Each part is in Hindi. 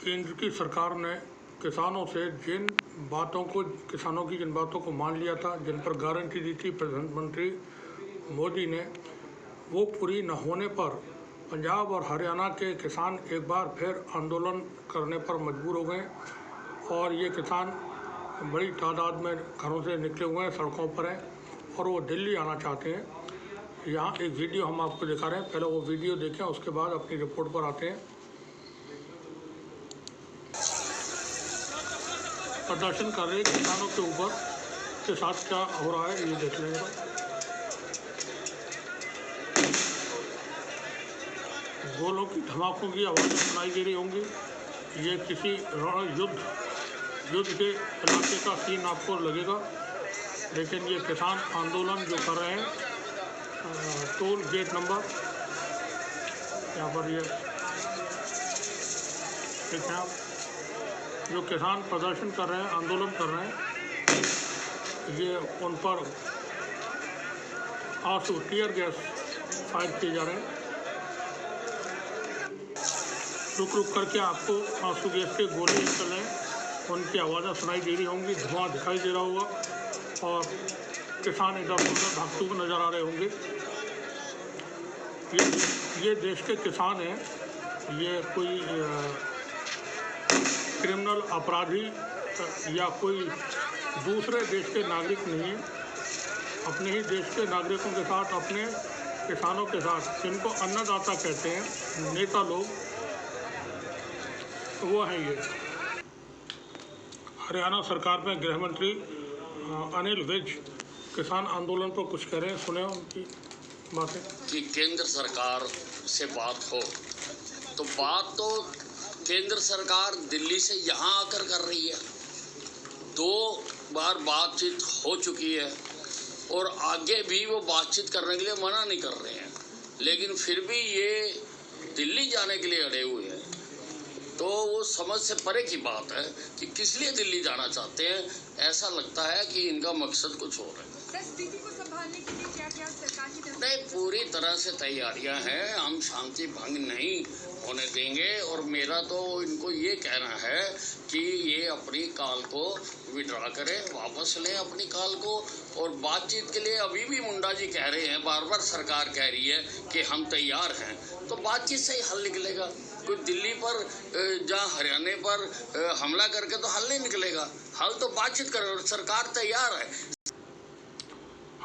केंद्र की सरकार ने किसानों से किसानों की जिन बातों को मान लिया था, जिन पर गारंटी दी थी प्रधानमंत्री मोदी ने, वो पूरी न होने पर पंजाब और हरियाणा के किसान एक बार फिर आंदोलन करने पर मजबूर हो गए और ये किसान बड़ी तादाद में घरों से निकले हुए हैं, सड़कों पर हैं और वो दिल्ली आना चाहते हैं। यहाँ एक वीडियो हम आपको दिखा रहे हैं, पहले वो वीडियो देखें, उसके बाद अपनी रिपोर्ट पर आते हैं। प्रदर्शन कर रहे किसानों के ऊपर के साथ क्या हो रहा है ये देख लेंगे। गोलों की धमाकों की आवाज़ें सुनाई दे रही होंगी। ये किसी युद्ध के इलाके का सीन आपको लगेगा, लेकिन ये किसान आंदोलन जो कर रहे हैं टोल गेट नंबर यहाँ पर ये देखें आप, जो किसान प्रदर्शन कर रहे हैं, आंदोलन कर रहे हैं, ये उन पर आंसू टीयर गैस फायर किए जा रहे हैं। रुक रुक करके आपको आंसू गैस के गोले चल रहे हैं, उनकी आवाज़ें सुनाई दे रही होंगी, धुआं दिखाई दे रहा होगा और किसान इधर उधर भागते हुए नज़र आ रहे होंगे। ये देश के किसान हैं, ये कोई क्रिमिनल अपराधी या कोई दूसरे देश के नागरिक नहीं है। अपने ही देश के नागरिकों के साथ, अपने किसानों के साथ, जिनको अन्नदाता कहते हैं नेता लोग, वो है ये। हरियाणा सरकार में गृह मंत्री अनिल विज किसान आंदोलन पर कुछ कह रहे हैं, सुने उनकी बातें। कि केंद्र सरकार से बात हो तो बात तो केंद्र सरकार दिल्ली से यहाँ आकर कर रही है। 2 बार बातचीत हो चुकी है और आगे भी वो बातचीत करने के लिए मना नहीं कर रहे हैं, लेकिन फिर भी ये दिल्ली जाने के लिए अड़े हुए हैं। तो वो समझ से परे की बात है कि किस लिए दिल्ली जाना चाहते हैं। ऐसा लगता है कि इनका मकसद कुछ और है। स्थिति को संभालने के लिए क्या सरकार की तरफ नहीं, पूरी तरह से तैयारियां हैं, हम शांति भंग नहीं होने देंगे। और मेरा तो इनको ये कहना है कि ये अपनी कॉल को विड्रॉ करें, वापस लें अपनी कॉल को। और बातचीत के लिए अभी भी मुंडा जी कह रहे हैं, बार बार सरकार कह रही है कि हम तैयार हैं, तो बातचीत से ही हल निकलेगा। कोई दिल्ली पर जहाँ हरियाणा पर हमला करके तो हल नहीं निकलेगा। हल तो बातचीत करे और सरकार तैयार है।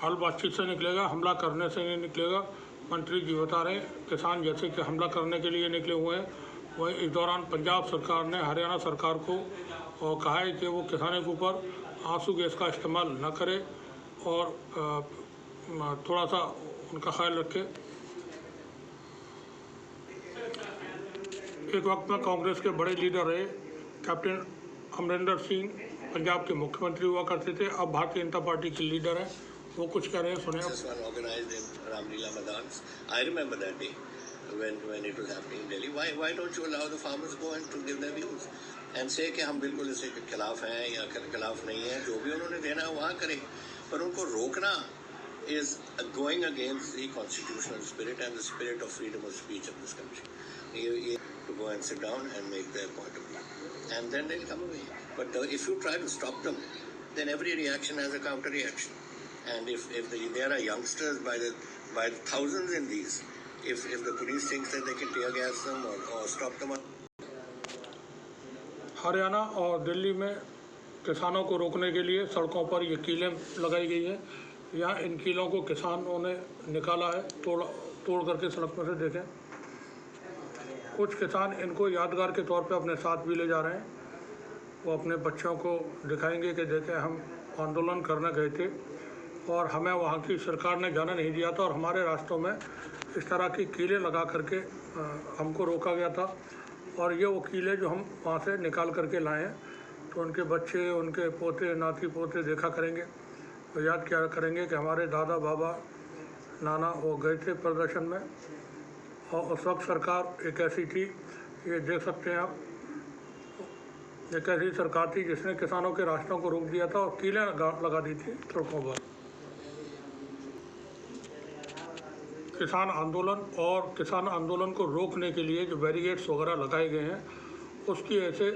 हल बातचीत से निकलेगा, हमला करने से नहीं निकलेगा। मंत्री जी बता रहे हैं किसान जैसे कि हमला करने के लिए निकले हुए हैं। वहीं इस दौरान पंजाब सरकार ने हरियाणा सरकार को कहा है कि वो किसानों के ऊपर आंसू गैस का इस्तेमाल न करे और थोड़ा सा उनका ख्याल रखे। एक वक्त में कांग्रेस के बड़े लीडर रहे कैप्टन अमरिंदर सिंह, पंजाब के मुख्यमंत्री हुआ करते थे, अब भारतीय जनता पार्टी के लीडर हैं। वो कुछ कह रहे हैं, सुने। Organized in Ramlila Madans. I remember that day when it was happening in Delhi. Why don't you allow the farmers go and to give their views and say कि हम बिल्कुल इसके खिलाफ हैं या खिलाफ नहीं हैं, जो भी उन्होंने देना है वहाँ करें, पर उनको रोकना is going against the constitutional spirit and the spirit of freedom of speech of this country. You to go and sit down and make their point of view, and then they'll come away. But if you try to stop them, then every reaction has a counter reaction. And if there are youngsters by the thousands in these, if the police thinks that they can tear gas them or stop them. Haryana और दिल्ली में किसानों को रोकने के लिए सड़कों पर ये कीलें लगाई गई हैं। यहाँ इन कीलों को किसानों ने निकाला है, तोड़ करके सड़क पर से देखें। कुछ किसान इनको यादगार के तौर पे अपने साथ भी ले जा रहे हैं। वो अपने बच्चों को दिखाएंगे कि देखें हम आंदोलन करने गए थे और हमें वहाँ की सरकार ने जाने नहीं दिया था और हमारे रास्तों में इस तरह की कीलें लगा करके हमको रोका गया था। और ये वो कीलें जो हम वहाँ से निकाल करके लाए हैं, तो उनके बच्चे, उनके पोते, नाती पोते देखा करेंगे, तो याद क्या करेंगे कि हमारे दादा बाबा नाना वो गए थे प्रदर्शन में और उस वक्त सरकार एक ऐसी थी, ये देख सकते हैं आप, एक ऐसी सरकार थी जिसने किसानों के रास्तों को रोक दिया था और कीलें लगा दी थी सड़कों पर। किसान आंदोलन को रोकने के लिए जो बैरिकेड्स वगैरह लगाए गए हैं उसकी वजह से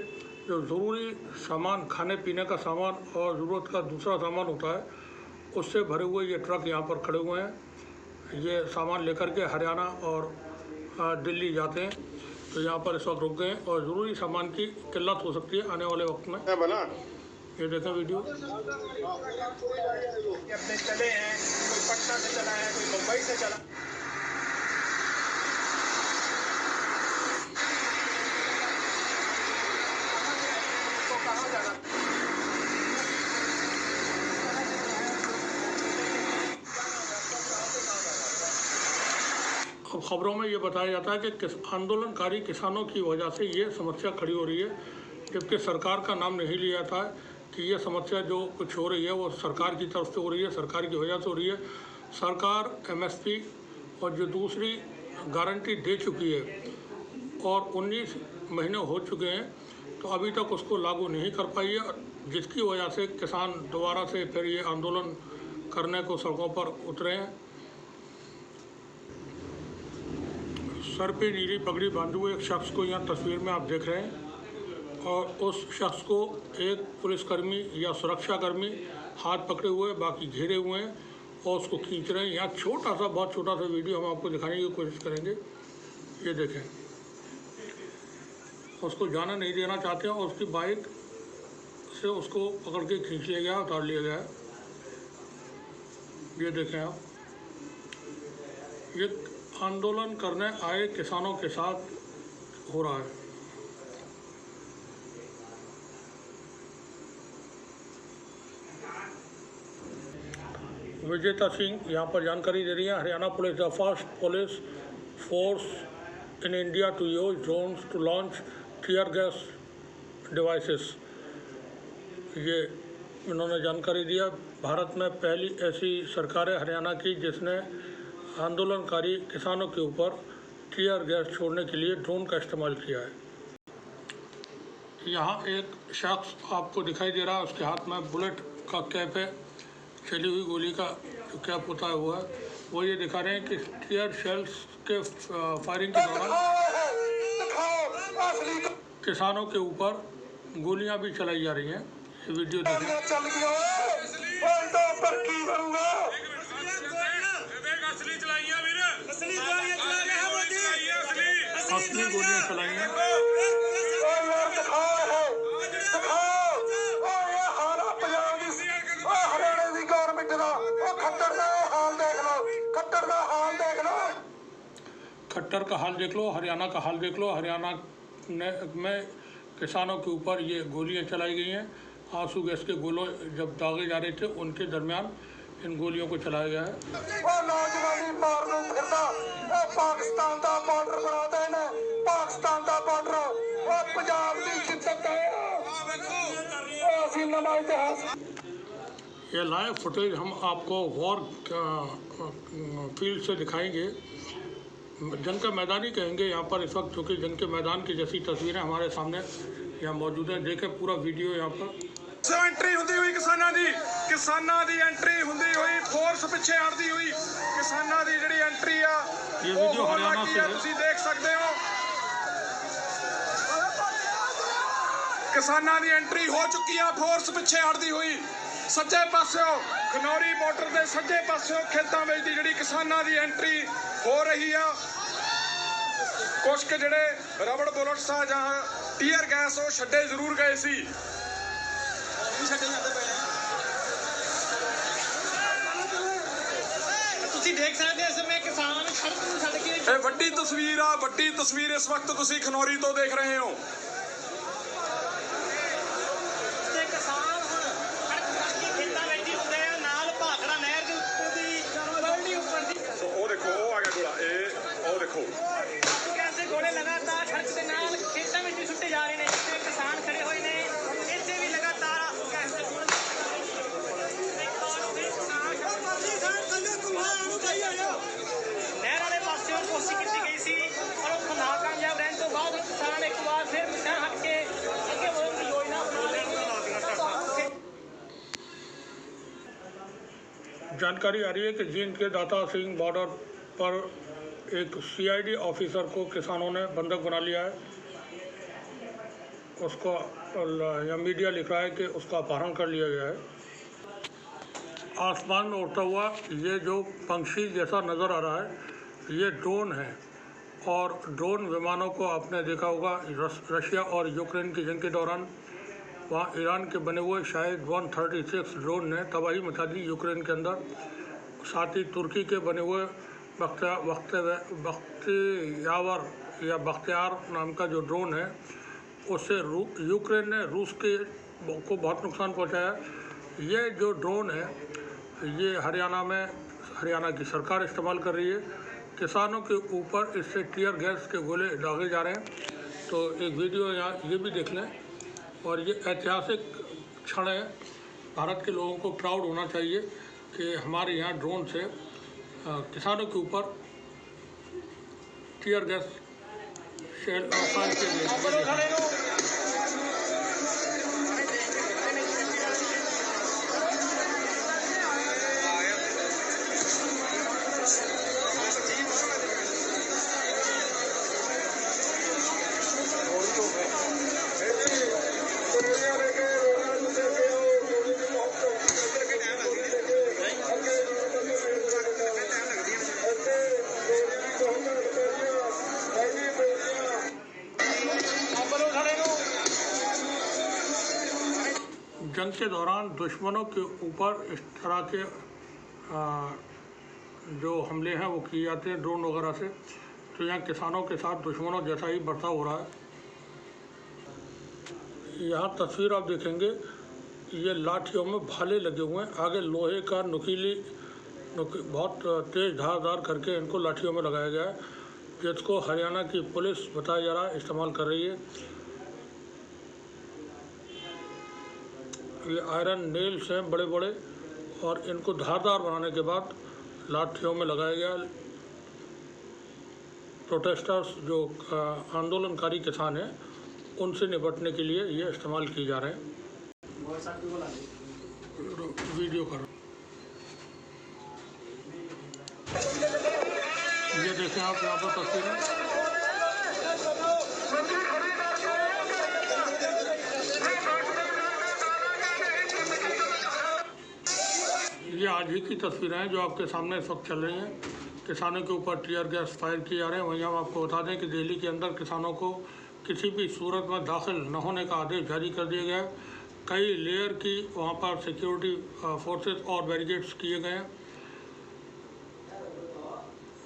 जो ज़रूरी सामान, खाने पीने का सामान और ज़रूरत का दूसरा सामान होता है, उससे भरे हुए ये ट्रक यहाँ पर खड़े हुए हैं। ये सामान लेकर के हरियाणा और दिल्ली जाते हैं, तो यहाँ पर इस वक्त रुक गए हैं और ज़रूरी सामान की किल्लत हो सकती है आने वाले वक्त में। ये देखें वीडियो। अपने चले हैं, कोई पटना से चला है, कोई मुंबई से चला। तो कहाँ जाना? अब खबरों में ये बताया जाता है कि आंदोलनकारी किसानों की वजह से ये समस्या खड़ी हो रही है, जबकि सरकार का नाम नहीं लिया था कि ये समस्या जो कुछ हो रही है वो सरकार की तरफ से हो रही है, सरकार की वजह से हो रही है। सरकार एमएसपी और जो दूसरी गारंटी दे चुकी है और 19 महीने हो चुके हैं, तो अभी तक उसको लागू नहीं कर पाई है, जिसकी वजह से किसान दोबारा से फिर ये आंदोलन करने को सड़कों पर उतरे हैं। सर पे नीली पगड़ी बांधे हुए एक शख्स को यहाँ तस्वीर में आप देख रहे हैं, और उस शख्स को एक पुलिसकर्मी या सुरक्षाकर्मी हाथ पकड़े हुए, बाकी घेरे हुए हैं और उसको खींच रहे हैं। यहाँ छोटा सा, बहुत छोटा सा वीडियो हम आपको दिखाने की कोशिश करेंगे। ये देखें, उसको जाना नहीं देना चाहते हैं और उसकी बाइक से उसको पकड़ के खींच लिया गया, उतार लिया गया है। ये देखें आप, ये आंदोलन करने आए किसानों के साथ हो रहा है। विजेता सिंह यहाँ पर जानकारी दे रही है। Haryana police the first police force in India to use drones to launch tear gas devices. ये इन्होंने जानकारी दिया। भारत में पहली ऐसी सरकार है हरियाणा की जिसने आंदोलनकारी किसानों के ऊपर टीयर गैस छोड़ने के लिए ड्रोन का इस्तेमाल किया है। यहाँ एक शख्स आपको दिखाई दे रहा है, उसके हाथ में बुलेट का कैप है, चली हुई गोली का जो कैप होता है वो है। वो ये दिखा रहे हैं कि टीयर शेल्स के फायरिंग के दौरान किसानों के ऊपर गोलियां भी चलाई जा रही हैं। ये वीडियो देखें। असली गोलियां चलाई हैं। खट्टर का हाल देख लो, हरियाणा का हाल देख लो। हरियाणा में किसानों के ऊपर ये गोलियां चलाई गई हैं। आंसू गैस के गोलों जब दागे जा रहे थे, उनके दरमियान इन गोलियों को चलाया गया है। पाकिस्तान का बॉर्डर बना देना, पाकिस्तान का बॉर्डर पंजाब की शिद्दत है। ये लाइव फुटेज हम आपको वॉर फील्ड से दिखाएंगे। जंग का मैदान ही कहेंगे यहाँ पर इस वक्त, क्योंकि जंग के मैदान की जैसी तस्वीरें हमारे सामने यहाँ मौजूद हैं। देखें पूरा वीडियो यहाँ पर। एंट्री होती हुई किसानां दी एंट्री होती हुई, फोर्स पिछे हटती हुई किसानां दी जिहड़ी एंट्री आ, ये वीडियो हरियाणा से है। तुसीं देख सकते हो किसानां दी एंट्री हो चुकी है। फोर्स पिछे हटती हुई सज्जे पासों खनौरी बॉर्डर के सज्जे पासों खेतों में जिहड़ी किसानां दी एंट्री हो रही है। कुछ के जिहड़े रबड़ बुलेट्स आ जां टीयर गैस वो छड्डे जरूर गए सी। देख सकते हैं इसमें किसान सड़क ਨੂੰ ਛੱਡ ਕੇ ਇਹ ਵੱਡੀ ਤਸਵੀਰ ਇਸ ਵਕਤ ਤੁਸੀਂ ਖਨੌਰੀ ਤੋਂ ਦੇਖ ਰਹੇ ਹੋ। ਤੇ ਕਿਸਾਨ ਹੁਣ ਸੜਕ ਛੱਡ ਕੇ ਖੇਤਾਂ ਵਿੱਚ ਹੀ ਹੁੰਦੇ ਆ, ਨਾਲ ਭਾਖੜਾ ਨਹਿਰ ਦੇ ਉੱਤੇ ਦੀ ਬਲਣੀ ਉੱਪਰ ਦੀ। ਸੋ ਉਹ ਦੇਖੋ, ਉਹ ਆ ਗਿਆ ਗੋਲਾ, ਇਹ ਉਹ ਦੇਖੋ ਗੈਸ ਦੇ ਗੋਲੇ ਲਗਾਤਾਰ ਸੜਕ ਦੇ ਨਾਲ ਖੇਤਾਂ ਵਿੱਚ ਵੀ ਸੁੱਟੇ ਜਾ ਰਹੇ ਨੇ। ਜਿੱਥੇ ਕਿਸਾਨ ਖੜੇ ਹੋਏ ਨੇ ਇੱਥੇ ਵੀ ਲਗਾਤਾਰ ਗੈਸ ਦੇ ਗੋਲੇ ਨਹਿਰ ਵਾਲੇ ਪਾਸਿਓਂ ਕੋਸ਼ਿਸ਼ ਕੀਤੀ ਗਈ ਸੀ, ਪਰ ਉਹ ਨਾਕਾਮਯਾਬ ਰਹਿਣ ਤੋਂ ਬਾਅਦ ਕਿਸਾਨ ਇੱਕ ਵਾਰ ਫਿਰ ਪਿੱਛੇ ਹਟ ਕੇ ਅੱਗੇ ਵਧਣ ਦੀ ਯੋਜਨਾ ਬਣਾ ਲਈ। जानकारी आ रही है कि जींद के दाता सिंह बॉर्डर पर एक सीआईडी ऑफिसर को किसानों ने बंधक बना लिया है। उसको या मीडिया लिख रहा है कि उसका अपहरण कर लिया गया है। आसमान में उड़ता हुआ ये जो पंछी जैसा नज़र आ रहा है ये ड्रोन है, और ड्रोन विमानों को आपने देखा होगा रशिया और यूक्रेन की जंग के दौरान वहाँ ईरान के बने हुए शायद 136 ड्रोन ने तबाही मचा दी यूक्रेन के अंदर। साथ ही तुर्की के बने हुए बख्तियार नाम का जो ड्रोन है उससे यूक्रेन ने रूस को बहुत नुकसान पहुंचाया। ये जो ड्रोन है ये हरियाणा की सरकार इस्तेमाल कर रही है। किसानों के ऊपर इससे टीयर गैस के गोले दागे जा रहे हैं। तो एक वीडियो यहाँ ये भी देख लें, और ये ऐतिहासिक क्षण है। भारत के लोगों को प्राउड होना चाहिए कि हमारे यहाँ ड्रोन से किसानों के ऊपर टीयर गैस शेल फायर किए गए। जंग के दौरान दुश्मनों के ऊपर इस तरह के जो हमले हैं वो किए जाते हैं ड्रोन वगैरह से। तो यहाँ किसानों के साथ दुश्मनों जैसा ही बर्ताव हो रहा है। यहाँ तस्वीर आप देखेंगे, ये लाठियों में भाले लगे हुए हैं। आगे लोहे का बहुत तेज़ धारदार करके इनको लाठियों में लगाया गया है, जिसको हरियाणा की पुलिस बताया जा रहा है इस्तेमाल कर रही है। ये आयरन नेल्स हैं बड़े बड़े, और इनको धारदार बनाने के बाद लाठियों में लगाया गया। प्रोटेस्टर्स जो आंदोलनकारी किसान हैं उनसे निपटने के लिए ये इस्तेमाल किए जा रहे हैं। वीडियो कर ये देखें आप यहाँ पर तस्वीरें। ये आज ही की तस्वीरें हैं जो आपके सामने इस वक्त चल रही हैं। किसानों के ऊपर टीयर गैस फायर किए जा रहे हैं। वहीं हम आपको बता दें कि दिल्ली के अंदर किसानों को किसी भी सूरत में दाखिल न होने का आदेश जारी कर दिया गया है। कई लेयर की वहाँ पर सिक्योरिटी फोर्सेस और बैरिकेड्स किए गए हैं।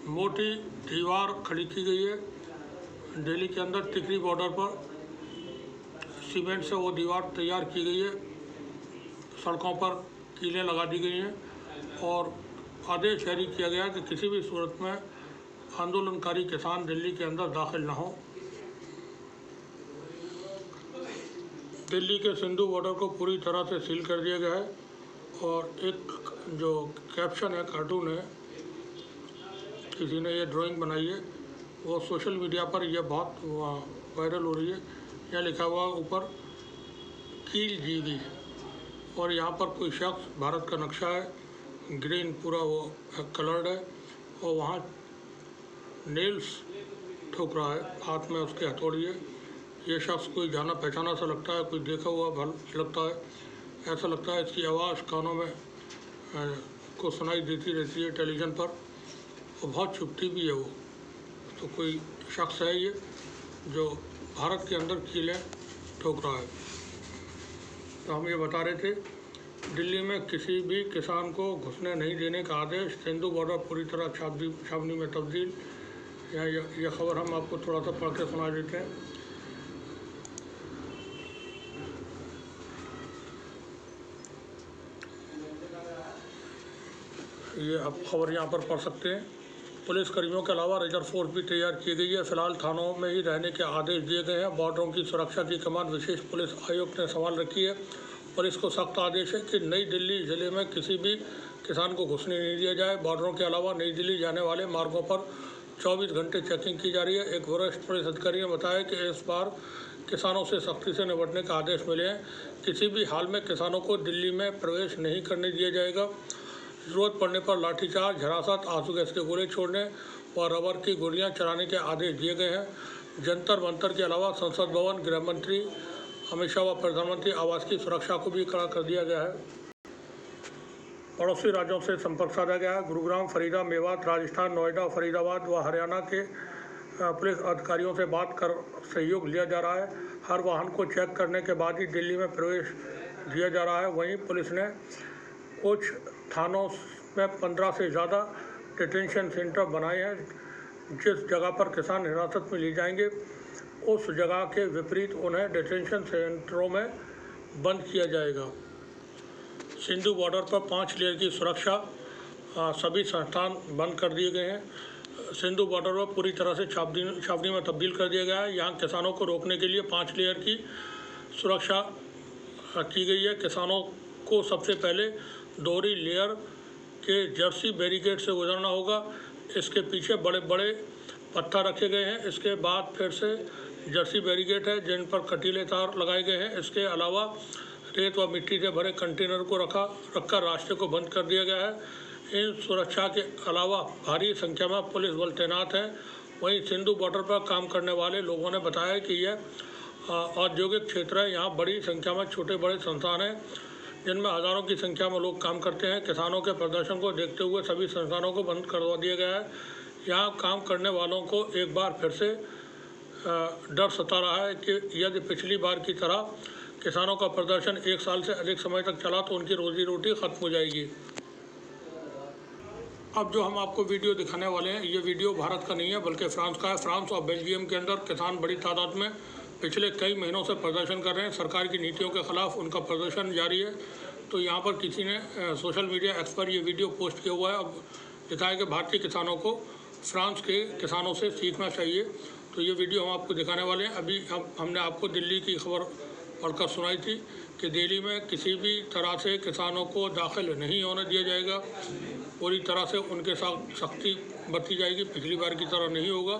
मोटी दीवार खड़ी की गई है। दिल्ली के अंदर टिकरी बॉर्डर पर सीमेंट से वो दीवार तैयार की गई है। सड़कों पर कीलें लगा दी गई हैं और आदेश जारी किया गया कि किसी भी सूरत में आंदोलनकारी किसान दिल्ली के अंदर दाखिल न हो। दिल्ली के सिंधु बॉर्डर को पूरी तरह से सील कर दिया गया है। और एक जो कैप्शन है, कार्टून है, किसी ने ये ड्राइंग बनाई है, वो सोशल मीडिया पर यह बहुत वायरल हो रही है। यहाँ लिखा हुआ ऊपर कील जीवी, और यहाँ पर कोई शख्स, भारत का नक्शा है, ग्रीन पूरा वो कलर्ड है, और वहाँ नेल्स ठोक रहा है, हाथ में उसके हथौड़ी है। ये शख्स कोई जाना पहचाना सा लगता है, कोई देखा हुआ भल लगता है। ऐसा लगता है इसकी आवाज़ कानों में को सुनाई देती रहती है टेलीविज़न पर, और बहुत चुपती भी है वो। तो कोई शख्स है ये जो भारत के अंदर कीलें ठोक रहा है। तो हम ये बता रहे थे, दिल्ली में किसी भी किसान को घुसने नहीं देने का आदेश। सिंधु बॉर्डर पूरी तरह छावनी में तब्दील। यहाँ यह खबर हम आपको थोड़ा सा पढ़ के सुना देते हैं। ये आप खबर यहाँ पर पढ़ सकते हैं। पुलिस कर्मियों के अलावा रिजर्व फोर्स भी तैयार की गई है। फिलहाल थानों में ही रहने के आदेश दिए गए हैं। बॉर्डरों की सुरक्षा की कमान विशेष पुलिस आयुक्त ने संभाल रखी है। पुलिस को सख्त आदेश है कि नई दिल्ली ज़िले में किसी भी किसान को घुसने नहीं दिया जाए। बॉर्डरों के अलावा नई दिल्ली जाने वाले मार्गों पर 24 घंटे चेकिंग की जा रही है। एक वरिष्ठ पुलिस अधिकारी ने बताया कि इस बार किसानों से सख्ती से निपटने का आदेश मिले हैं। किसी भी हाल में किसानों को दिल्ली में प्रवेश नहीं करने दिया जाएगा। ज़रूरत पड़ने पर लाठीचार्ज, हिरासत, आंसू गैस के गोले छोड़ने और रबर की गोलियां चलाने के आदेश दिए गए हैं। जंतर मंतर के अलावा संसद भवन, गृह मंत्री अमित शाह व प्रधानमंत्री आवास की सुरक्षा को भी कड़ा कर दिया गया है। पड़ोसी राज्यों से संपर्क साधा गया है। गुरुग्राम, फरीदा, मेवात, राजस्थान, नोएडा, फरीदाबाद व हरियाणा के पुलिस अधिकारियों से बात कर सहयोग लिया जा रहा है। हर वाहन को चेक करने के बाद ही दिल्ली में प्रवेश दिया जा रहा है। वहीं पुलिस ने कुछ थानों में 15 से ज़्यादा डिटेंशन सेंटर बनाए हैं। जिस जगह पर किसान हिरासत में लिए जाएंगे उस जगह के विपरीत उन्हें डिटेंशन सेंटरों में बंद किया जाएगा। सिंधु बॉर्डर पर 5 लेयर की सुरक्षा, सभी संस्थान बंद कर दिए गए हैं। सिंधु बॉर्डर पर पूरी तरह से छावनी में तब्दील कर दिया गया है। यहाँ किसानों को रोकने के लिए 5 लेयर की सुरक्षा की गई है। किसानों को सबसे पहले दोहरी लेयर के जर्सी बैरिकेड से गुजरना होगा। इसके पीछे बड़े बड़े पत्थर रखे गए हैं। इसके बाद फिर से जर्सी बैरिकेड है जिन पर कटीले तार लगाए गए हैं। इसके अलावा रेत व मिट्टी से भरे कंटेनर को रखकर रास्ते को बंद कर दिया गया है। इन सुरक्षा के अलावा भारी संख्या में पुलिस बल तैनात है। वहीं सिंधु बॉर्डर पर काम करने वाले लोगों ने बताया कि यह औद्योगिक क्षेत्र है। यहाँ बड़ी संख्या में छोटे बड़े संस्थान हैं जिनमें हज़ारों की संख्या में लोग काम करते हैं। किसानों के प्रदर्शन को देखते हुए सभी संस्थानों को बंद करवा दिया गया है। यहाँ काम करने वालों को एक बार फिर से डर सता रहा है कि यदि पिछली बार की तरह किसानों का प्रदर्शन 1 साल से अधिक समय तक चला तो उनकी रोजी रोटी खत्म हो जाएगी। अब जो हम आपको वीडियो दिखाने वाले हैं, ये वीडियो भारत का नहीं है बल्कि फ्रांस का है। फ्रांस और बेल्जियम के अंदर किसान बड़ी तादाद में पिछले कई महीनों से प्रदर्शन कर रहे हैं। सरकार की नीतियों के खिलाफ उनका प्रदर्शन जारी है। तो यहाँ पर किसी ने सोशल मीडिया एक्स पर ये वीडियो पोस्ट किया हुआ है। अब लिखा है कि भारतीय किसानों को फ्रांस के किसानों से सीखना चाहिए। तो ये वीडियो हम आपको दिखाने वाले हैं। अभी हमने आपको दिल्ली की खबर पढ़कर सुनाई थी कि दिल्ली में किसी भी तरह से किसानों को दाखिल नहीं होने दिया जाएगा। पूरी तरह से उनके साथ सख्ती बरती जाएगी, पिछली बार की तरह नहीं होगा।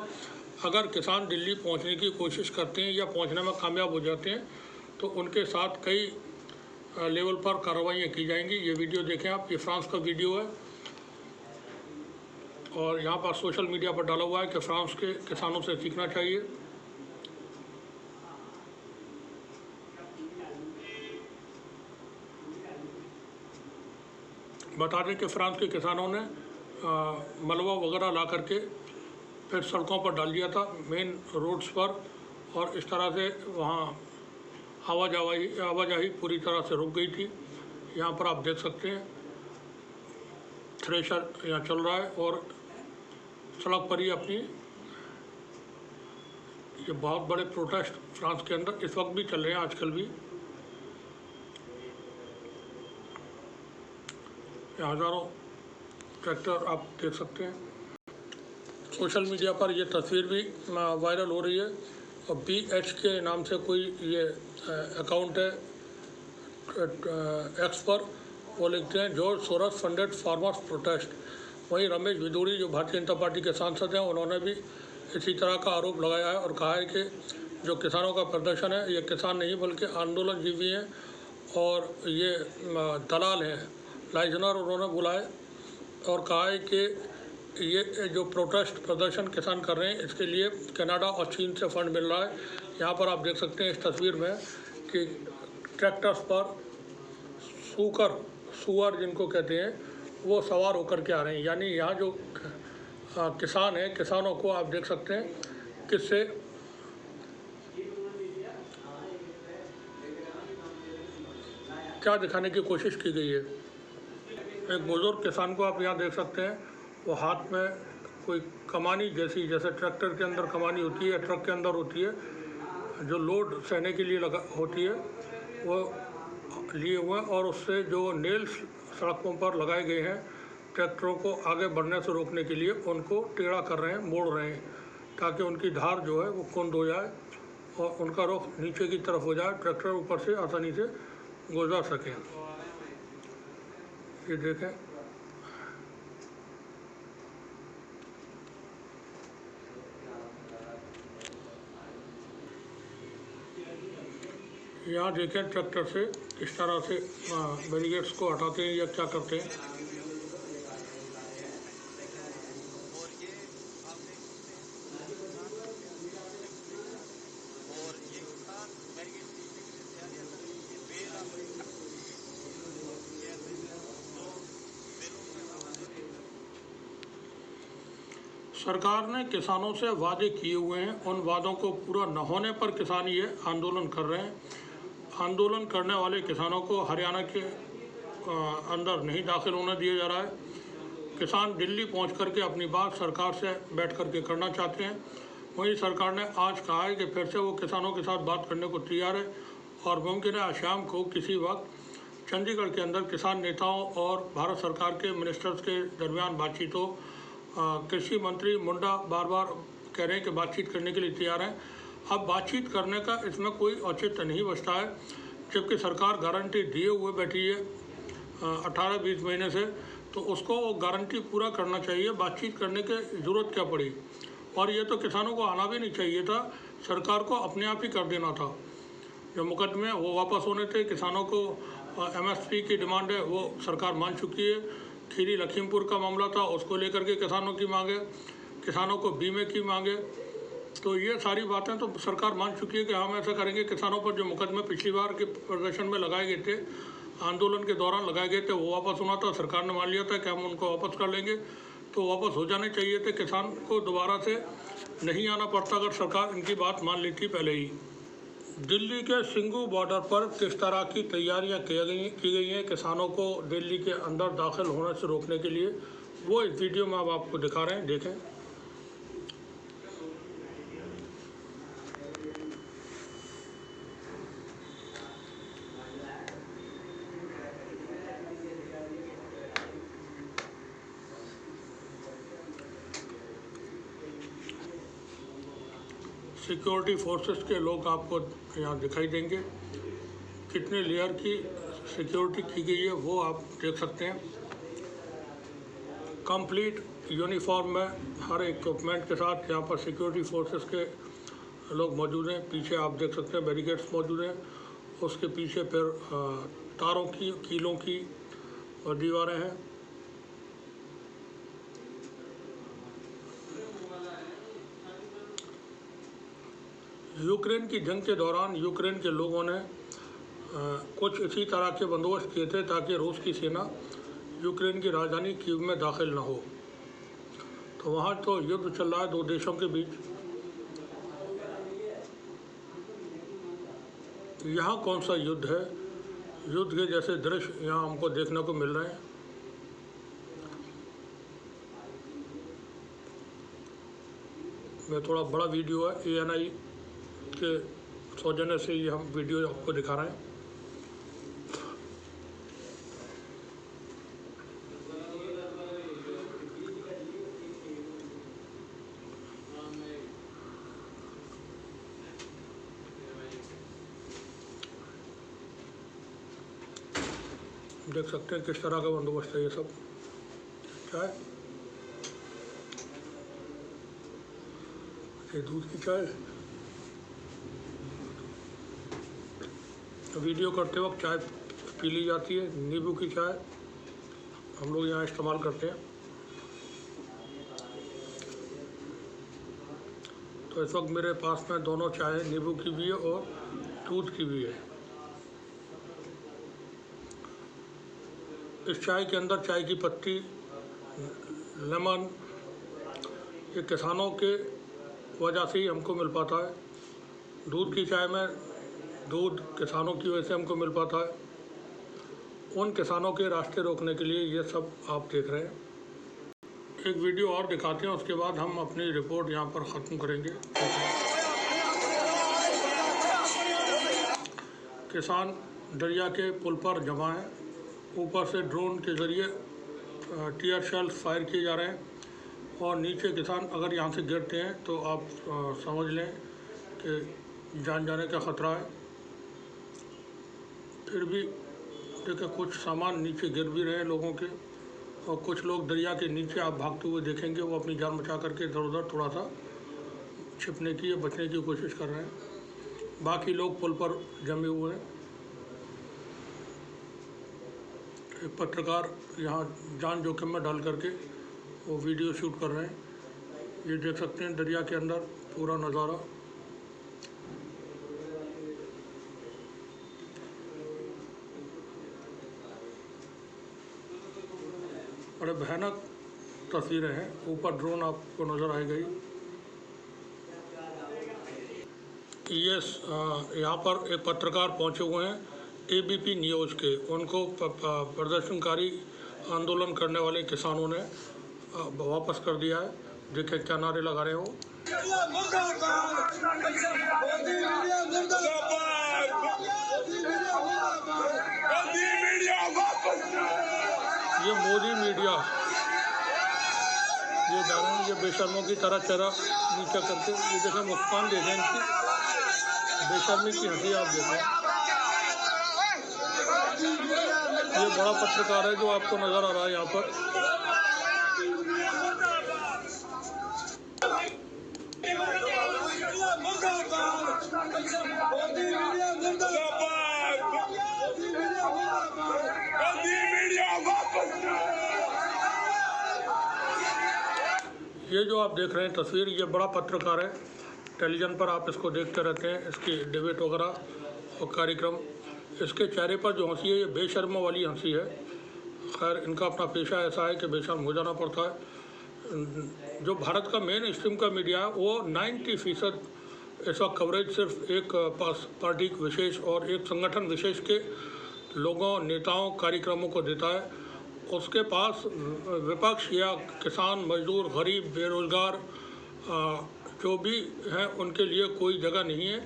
अगर किसान दिल्ली पहुंचने की कोशिश करते हैं या पहुंचने में कामयाब हो जाते हैं तो उनके साथ कई लेवल पर कार्रवाइयाँ की जाएंगी। ये वीडियो देखें आप, ये फ्रांस का वीडियो है और यहाँ पर सोशल मीडिया पर डाला हुआ है कि फ्रांस के किसानों से सीखना चाहिए। बता दें कि फ्रांस के किसानों ने मलबा वगैरह ला करके फिर सड़कों पर डाल दिया था, मेन रोड्स पर, और इस तरह से वहाँ आवाजाही पूरी तरह से रुक गई थी। यहाँ पर आप देख सकते हैं थ्रेशर यहाँ चल रहा है और सड़क पर ही अपनी ये बहुत बड़े प्रोटेस्ट फ्रांस के अंदर इस वक्त भी चल रहे हैं, आजकल भी। हज़ारों ट्रैक्टर आप देख सकते हैं। सोशल मीडिया पर ये तस्वीर भी वायरल हो रही है और BH के नाम से कोई ये अकाउंट है एक्स पर, वो लिखते हैं George Soros funded farmers protest. वहीं रमेश भिदुड़ी जो भारतीय जनता पार्टी के सांसद हैं, उन्होंने भी इसी तरह का आरोप लगाया है और कहा है कि जो किसानों का प्रदर्शन है ये किसान नहीं बल्कि आंदोलनजीवी हैं और ये दलाल हैं, लाइजनर उन्होंने बुलाए और कहा है कि ये जो प्रोटेस्ट प्रदर्शन किसान कर रहे हैं इसके लिए कनाडा और चीन से फंड मिल रहा है। यहाँ पर आप देख सकते हैं इस तस्वीर में कि ट्रैक्टर्स पर सुअर जिनको कहते हैं वो सवार होकर के आ रहे हैं। यानी यहाँ जो किसान हैं, किसानों को आप देख सकते हैं किससे क्या दिखाने की कोशिश की गई है। एक बुजुर्ग किसान को आप यहाँ देख सकते हैं, वो हाथ में कोई कमानी जैसे ट्रैक्टर के अंदर कमानी होती है, ट्रक के अंदर होती है, जो लोड सहने के लिए होती है, वो लिए हुए और उससे जो नेल्स सड़कों पर लगाए गए हैं ट्रैक्टरों को आगे बढ़ने से रोकने के लिए, उनको टेढ़ा कर रहे हैं, मोड़ रहे हैं ताकि उनकी धार जो है वो कुंद हो जाए और उनका रुख नीचे की तरफ हो जाए, ट्रैक्टर ऊपर से आसानी से गुजर सकें। ये देखें, यहाँ देखें ट्रैक्टर से इस तरह से बैरिकेड्स को हटाते हैं या क्या करते हैं। सरकार ने किसानों से वादे किए हुए हैं, उन वादों को पूरा न होने पर किसान ये आंदोलन कर रहे हैं। आंदोलन करने वाले किसानों को हरियाणा के अंदर नहीं दाखिल होने दिया जा रहा है। किसान दिल्ली पहुंच करके अपनी बात सरकार से बैठ करके करना चाहते हैं। वहीं सरकार ने आज कहा है कि फिर से वो किसानों के साथ बात करने को तैयार है और मुमकिन है आज शाम को किसी वक्त चंडीगढ़ के अंदर किसान नेताओं और भारत सरकार के मिनिस्टर्स के दरमियान बातचीत हो। कृषि मंत्री मुंडा बार बार कह रहे हैं कि बातचीत करने के लिए तैयार हैं। अब बातचीत करने का इसमें कोई औचित्य नहीं बचता है, जबकि सरकार गारंटी दिए हुए बैठी है 18-20 महीने से, तो उसको वो गारंटी पूरा करना चाहिए। बातचीत करने की ज़रूरत क्या पड़ी? और ये तो किसानों को आना भी नहीं चाहिए था, सरकार को अपने आप ही कर देना था। जो मुकदमे वो वापस होने थे, किसानों को MSP की डिमांड है वो सरकार मान चुकी है। खीरी लखीमपुर का मामला था, उसको लेकर के किसानों की मांगे, किसानों को बीमे की मांगे, तो ये सारी बातें तो सरकार मान चुकी है कि हम ऐसा करेंगे। किसानों पर जो मुकदमे पिछली बार के प्रदर्शन में लगाए गए थे, आंदोलन के दौरान लगाए गए थे, वो वापस होना था। सरकार ने मान लिया था कि हम उनको वापस कर लेंगे, तो वापस हो जाने चाहिए थे। किसान को दोबारा से नहीं आना पड़ता अगर सरकार इनकी बात मान ली थी पहले ही। दिल्ली के सिंघू बॉर्डर पर किस तरह की तैयारियां की गई हैं किसानों को दिल्ली के अंदर दाखिल होने से रोकने के लिए, वो इस वीडियो में अब आपको दिखा रहे हैं, देखें। सिक्योरिटी फोर्सेस के लोग आपको यहाँ दिखाई देंगे। कितने लेयर की सिक्योरिटी की गई है वो आप देख सकते हैं। कंप्लीट यूनिफॉर्म में हर इक्विपमेंट के साथ यहाँ पर सिक्योरिटी फोर्सेस के लोग मौजूद हैं। पीछे आप देख सकते हैं बैरिकेड्स मौजूद हैं, उसके पीछे फिर तारों की, कीलों की दीवारें हैं। यूक्रेन की जंग के दौरान यूक्रेन के लोगों ने कुछ इसी तरह के बंदोबस्त किए थे ताकि रूस की सेना यूक्रेन की राजधानी कीव में दाखिल न हो। तो वहाँ तो युद्ध चल रहा है दो देशों के बीच। यहाँ कौन सा युद्ध है? युद्ध के जैसे दृश्य यहाँ हमको देखने को मिल रहे हैं। ये थोड़ा बड़ा वीडियो है, ANI के सौजन्य से ये हम वीडियो आपको दिखा रहे हैं। देख सकते हैं किस तरह का बंदोबस्त है। ये सब चाय, ये दूध की चाय। वीडियो करते वक्त चाय पी ली जाती है, नींबू की चाय हम लोग यहाँ इस्तेमाल करते हैं। तो इस वक्त मेरे पास में दोनों चाय, नींबू की भी है और दूध की भी है। इस चाय के अंदर चाय की पत्ती, लेमन, ये किसानों के वजह से ही हमको मिल पाता है। दूध की चाय में दूध किसानों की वजह से हमको मिल पाता है। उन किसानों के रास्ते रोकने के लिए ये सब आप देख रहे हैं। एक वीडियो और दिखाते हैं, उसके बाद हम अपनी रिपोर्ट यहाँ पर ख़त्म करेंगे। किसान दरिया के पुल पर जमा हैं, ऊपर से ड्रोन के ज़रिए टीयर शेल फायर किए जा रहे हैं और नीचे किसान अगर यहाँ से गिरते हैं तो आप समझ लें कि जान जाने का ख़तरा है। फिर भी देखिए कुछ सामान नीचे गिर भी रहे हैं लोगों के, और कुछ लोग दरिया के नीचे आप भागते हुए देखेंगे, वो अपनी जान बचा करके इधर उधर थोड़ा सा छिपने की या बचने की कोशिश कर रहे हैं। बाकी लोग पुल पर जमे हुए हैं। एक पत्रकार यहाँ जान जोखिम में डाल करके वो वीडियो शूट कर रहे हैं। ये देख सकते हैं दरिया के अंदर पूरा नज़ारा। बड़े भयानक तस्वीरें हैं। ऊपर ड्रोन आपको नज़र आएगी। ये यहाँ पर एक पत्रकार पहुँचे हुए हैं ABP न्यूज़ के। उनको प्रदर्शनकारी आंदोलन करने वाले किसानों ने वापस कर दिया है। देखिए क्या नारे लगा रहे हो। ये मोदी मीडिया ये जा रहे हैं, ये बेशर्मों की तरह चेहरा नीचा करके। ये देखें मुस्कान देखें इनकी, बेशर्मी की हंसी आप देखें। ये बड़ा पत्रकार है जो आपको नजर आ रहा है यहाँ पर। ये जो आप देख रहे हैं तस्वीर, ये बड़ा पत्रकार है। टेलीविज़न पर आप इसको देखते रहते हैं, इसकी डिबेट वगैरह और कार्यक्रम। इसके चेहरे पर जो हंसी है ये बेशर्मों वाली हंसी है। खैर इनका अपना पेशा ऐसा है कि बेशर्म हो जाना पड़ता है। जो भारत का मेन स्ट्रीम का मीडिया है वो 90% ऐसा कवरेज सिर्फ एक पार्टी विशेष और एक संगठन विशेष के लोगों, नेताओं, कार्यक्रमों को देता है। उसके पास विपक्ष या किसान, मजदूर, गरीब, बेरोज़गार जो भी हैं उनके लिए कोई जगह नहीं है।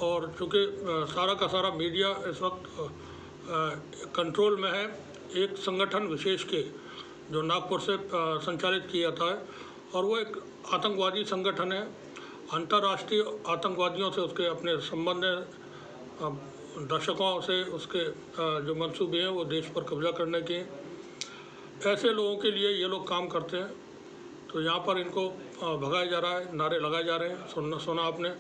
और चूँकि सारा का सारा मीडिया इस वक्त कंट्रोल में है एक संगठन विशेष के, जो नागपुर से संचालित किया जाता है, और वो एक आतंकवादी संगठन है। अंतर्राष्ट्रीय आतंकवादियों से उसके अपने संबंध हैं, दशकों से उसके जो मंसूबे हैं वो देश पर कब्जा करने के हैं। ऐसे लोगों के लिए ये लोग काम करते हैं। तो यहाँ पर इनको भगाया जा रहा है, नारे लगाए जा रहे हैं। सुना आपने।